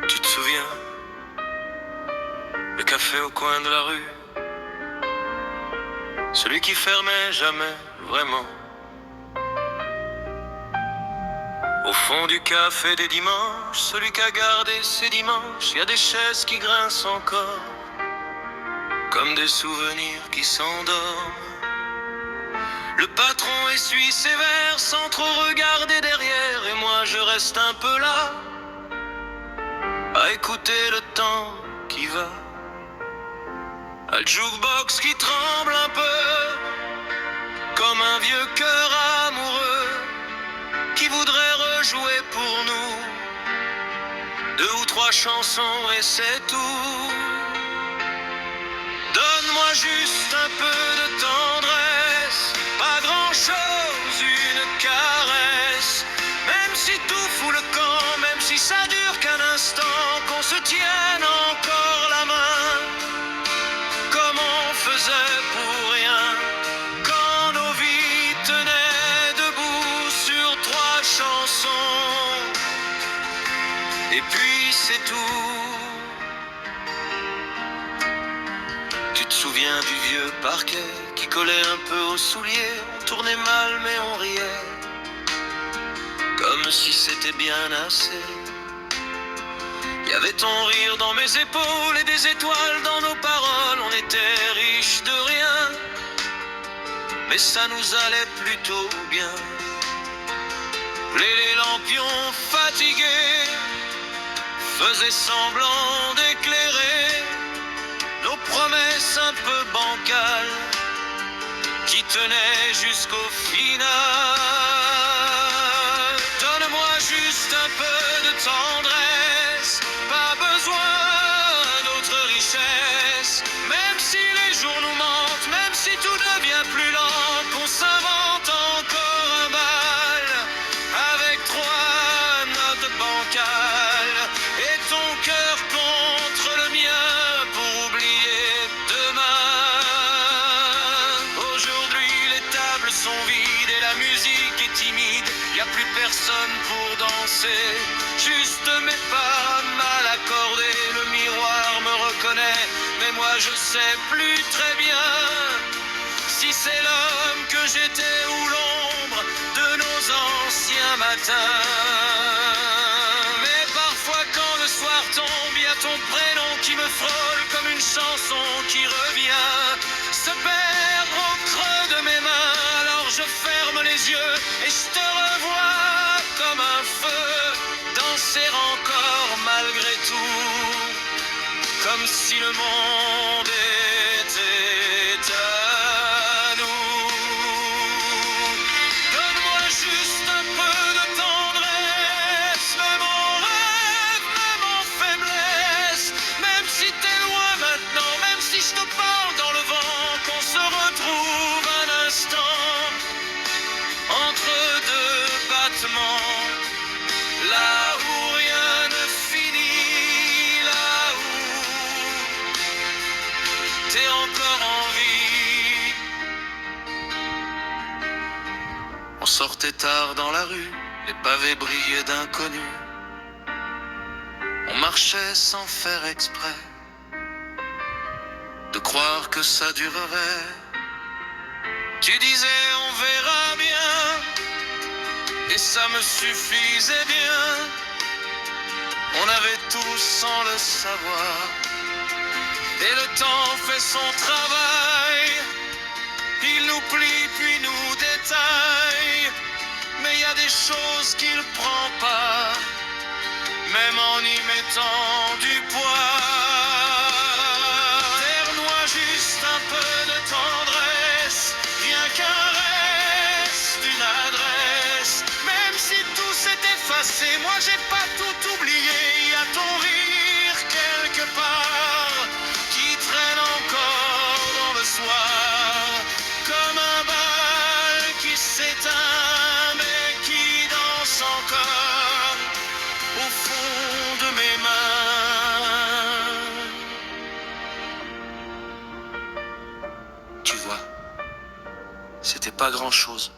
Tu te souviens, le café au coin de la rue, celui qui fermait jamais vraiment. Au fond du café des dimanches, celui qui a gardé ses dimanches, y a des chaises qui grincent encore, comme des souvenirs qui s'endorment. Le patron essuie ses verres sans trop regarder derrière, et moi je reste un peu là, à écouter le temps qui va. À le jukebox qui tremble un peu, comme un vieux cœur amoureux, qui voudrait rejouer pour nous 2 ou 3 chansons et c'est tout. Donne-moi juste un peu de tendresse, pas grand-chose, une caresse. Même si tout fout le camp, même si ça dure qu'un instant, qu'on se tienne encore la main, comme on faisait pour rien, quand nos vies tenaient debout sur 3 chansons. Et puis c'est tout. Tu te souviens du vieux parquet qui collait un peu aux souliers? On tournait mal mais on riait, comme si c'était bien assez. Y avait ton rire dans mes épaules et des étoiles dans nos paroles. On était riches de rien, mais ça nous allait plutôt bien. Les lampions fatigués faisaient semblant d'éclairer nos promesses un peu bancales qui tenaient jusqu'au final. Donne-moi juste un peu de tendresse, pas besoin d'autres richesses. Même si les jours nous mentent, même si tout devient plus lent, qu'on s'invente encore un bal avec 3 notes bancales et ton cœur contre le mien pour oublier demain. Aujourd'hui les tables sont vides et la musique est timide. Y a plus personne pour danser, juste mes pas mal accordés. Le miroir me reconnaît, mais moi je sais plus très bien si c'est l'homme que j'étais ou l'ombre de nos anciens matins. Mais parfois quand le soir tombe, y a ton prénom qui me frôle comme une chanson qui revient, se perdre au creux de mes mains. Alors je ferme les yeux et je te revois comme un feu, danser encore malgré tout, comme si le monde était à nous. Donne-moi juste un peu de tendresse, même en rêve, même en faiblesse. Même si t'es loin maintenant, même si je te parle dans le vent, qu'on se retrouve un instant entre 2 battements, là où rien ne finit, là où t'es encore en vie. On sortait tard dans la rue, les pavés brillaient d'inconnus. On marchait sans faire exprès de croire que ça durerait. Tu disais on verra bien, et ça me suffisait bien. On avait tout sans le savoir, et le temps fait son travail. Il nous plie puis nous détaille, mais y a des choses qu'il prend pas, même en y mettant du poids. Terre-moi juste un peu de tendresse, rien qu'un reste, une adresse. Même si tout s'est effacé, moi j'ai pas tout oublié. Y a ton rire quelque part qui traîne encore dans le soir, comme un bal qui s'éteint mais qui danse encore au fond de mes mains. Tu vois, c'était pas grand-chose.